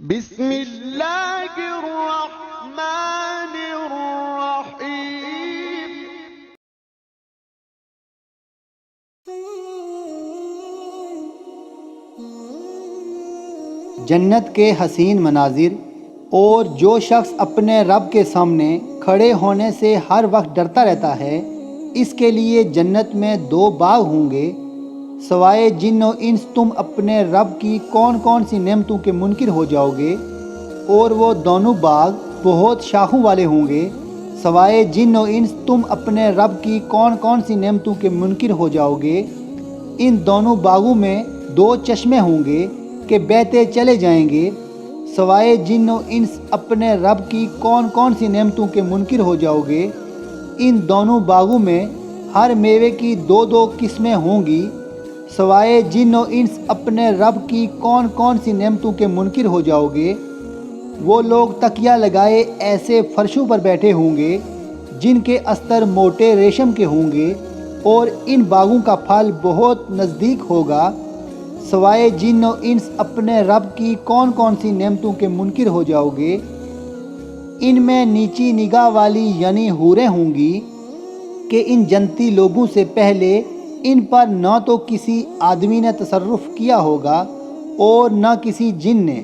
بسم اللہ الرحمن الرحیم۔ جنت کے حسین مناظر، اور جو شخص اپنے رب کے سامنے کھڑے ہونے سے ہر وقت ڈرتا رہتا ہے، اس کے لیے جنت میں 2 باغ ہوں گے۔ سوائے جن و انس تم اپنے رب کی کون کون سی نعمتوں کے منکر ہو جاؤ گے، اور وہ دونوں باغ بہت شاخوں والے ہوں گے۔ سوائے جن و انس تم اپنے رب کی کون کون سی نعمتوں کے منکر ہو جاؤ گے۔ ان دونوں باغوں میں 2 چشمے ہوں گے کہ بہتے چلے جائیں گے۔ سوائے جن و انس اپنے رب کی کون کون سی نعمتوں کے منکر ہو جاؤ گے۔ ان دونوں باغوں میں ہر میوے کی 2 قسمیں ہوں گی۔ سوائے جن و انس اپنے رب کی کون کون سی نعمتوں کے منکر ہو جاؤ گے۔ وہ لوگ تکیہ لگائے ایسے فرشوں پر بیٹھے ہوں گے جن کے استر موٹے ریشم کے ہوں گے، اور ان باغوں کا پھل بہت نزدیک ہوگا۔ سوائے جن و انس اپنے رب کی کون کون سی نعمتوں کے منکر ہو جاؤ گے۔ ان میں نیچی نگاہ والی یعنی حوریں ہوں گی کہ ان جنتی لوگوں سے پہلے ان پر نہ تو کسی آدمی نے تصرف کیا ہوگا اور نہ کسی جن نے۔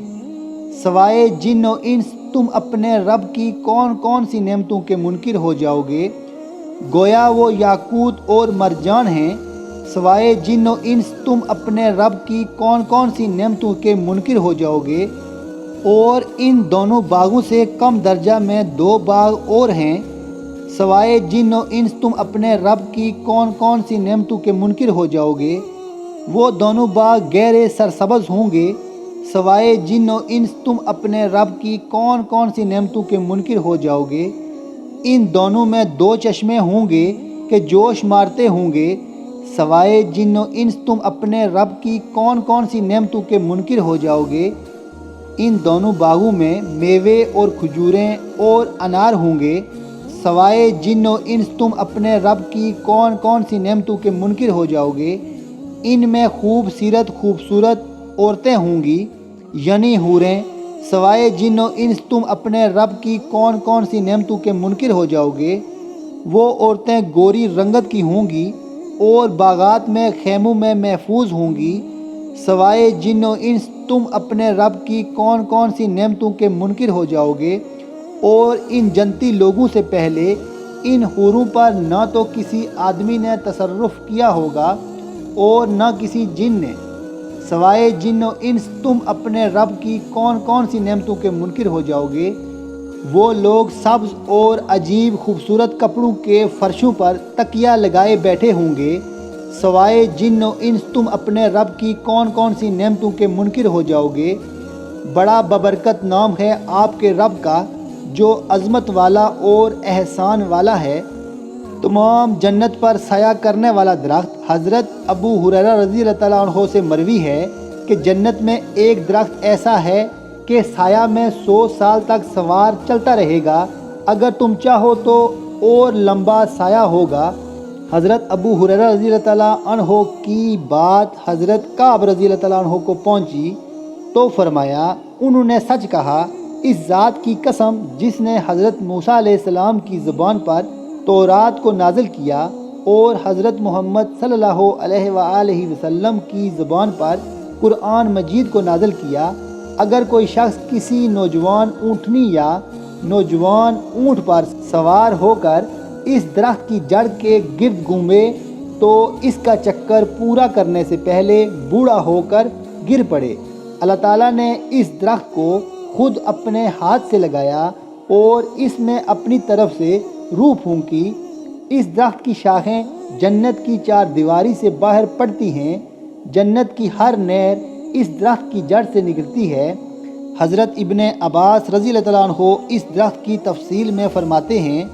سوائے جن و انس تم اپنے رب کی کون کون سی نعمتوں کے منکر ہو جاؤ گے، گویا وہ یاقوت اور مرجان ہیں۔ سوائے جن و انس تم اپنے رب کی کون کون سی نعمتوں کے منکر ہو جاؤ گے، اور ان دونوں باغوں سے کم درجہ میں 2 باغ اور ہیں۔ سوائے جن و انس تم اپنے رب کی کون کون سی نعمتوں کے منکر ہو جاؤ گے، وہ دونوں باغ گہرے سرسبز ہوں گے۔ سوائے جن و انس تم اپنے رب کی کون کون سی نعمتوں کے منکر ہو جاؤ گے۔ ان دونوں میں 2 چشمے ہوں گے کہ جوش مارتے ہوں گے۔ سوائے جن و انس تم اپنے رب کی کون کون سی نعمتوں کے منکر ہو جاؤ گے۔ ان دونوں باغوں میں میوے اور کھجوریں اور انار ہوں گے۔ سوائے جن و انس تم اپنے رب کی کون کون سی نعمتوں کے منکر ہو جاؤ گے۔ ان میں خوبصورت عورتیں ہوں گی یعنی حوریں۔ سوائے جن و انس تم اپنے رب کی کون کون سی نعمتوں کے منکر ہو جاؤ گے، وہ عورتیں گوری رنگت کی ہوں گی اور باغات میں خیموں میں محفوظ ہوں گی۔ سوائے جن و انس تم اپنے رب کی کون کون سی نعمتوں کے منکر ہو جاؤ گے، اور ان جنتی لوگوں سے پہلے ان حوروں پر نہ تو کسی آدمی نے تصرف کیا ہوگا اور نہ کسی جن نے۔ سوائے جن و انس تم اپنے رب کی کون کون سی نعمتوں کے منکر ہو جاؤ گے، وہ لوگ سبز اور عجیب خوبصورت کپڑوں کے فرشوں پر تکیہ لگائے بیٹھے ہوں گے۔ سوائے جن و انس تم اپنے رب کی کون کون سی نعمتوں کے منکر ہو جاؤ گے۔ بڑا ببرکت نام ہے آپ کے رب کا، جو عظمت والا اور احسان والا ہے۔ تمام جنت پر سایہ کرنے والا درخت۔ حضرت ابو ہریرہ رضی اللہ تعالیٰ عنہ سے مروی ہے کہ جنت میں ایک درخت ایسا ہے کہ سایہ میں 100 سال تک سوار چلتا رہے گا، اگر تم چاہو تو اور لمبا سایہ ہوگا۔ حضرت ابو ہریرہ رضی اللہ تعالیٰ عنہ کی بات حضرت کعب رضی اللہ تعالیٰ عنہ کو پہنچی تو فرمایا، انہوں نے سچ کہا، اس ذات کی قسم جس نے حضرت موسیٰ علیہ السلام کی زبان پر تورات کو نازل کیا اور حضرت محمد صلی اللہ علیہ وآلہ وسلم کی زبان پر قرآن مجید کو نازل کیا، اگر کوئی شخص کسی نوجوان اونٹنی یا نوجوان اونٹ پر سوار ہو کر اس درخت کی جڑ کے گرد گھومے تو اس کا چکر پورا کرنے سے پہلے بوڑھا ہو کر گر پڑے۔ اللہ تعالیٰ نے اس درخت کو خود اپنے ہاتھ سے لگایا اور اس میں اپنی طرف سے روح پھونکی۔ اس درخت کی شاخیں جنت کی 4 دیواری سے باہر پڑتی ہیں۔ جنت کی ہر نہر اس درخت کی جڑ سے نکلتی ہے۔ حضرت ابن عباس رضی اللہ تعالیٰ عنہ اس درخت کی تفصیل میں فرماتے ہیں،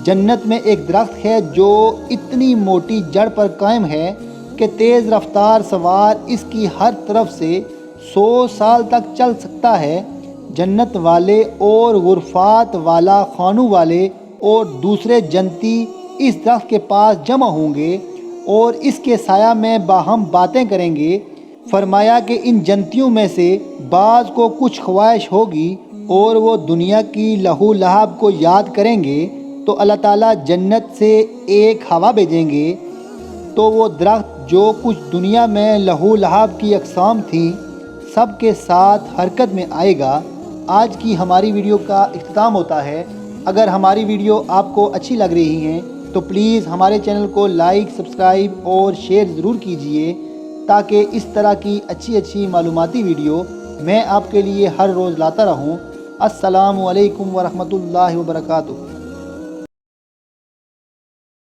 جنت میں ایک درخت ہے جو اتنی موٹی جڑ پر قائم ہے کہ تیز رفتار سوار اس کی ہر طرف سے 100 سال تک چل سکتا ہے۔ جنت والے اور غرفات والا خانوں والے اور دوسرے جنتی اس درخت کے پاس جمع ہوں گے اور اس کے سایہ میں باہم باتیں کریں گے۔ فرمایا کہ ان جنتیوں میں سے بعض کو کچھ خواہش ہوگی اور وہ دنیا کی لہو لہب کو یاد کریں گے تو اللہ تعالیٰ جنت سے ایک ہوا بھیجیں گے تو وہ درخت جو کچھ دنیا میں لہو لہب کی اقسام تھیں سب کے ساتھ حرکت میں آئے گا۔ آج کی ہماری ویڈیو کا اختتام ہوتا ہے۔ اگر ہماری ویڈیو آپ کو اچھی لگ رہی ہیں تو پلیز ہمارے چینل کو لائک، سبسکرائب اور شیئر ضرور کیجئے تاکہ اس طرح کی اچھی معلوماتی ویڈیو میں آپ کے لیے ہر روز لاتا رہوں۔ السلام علیکم ورحمۃ اللہ وبرکاتہ۔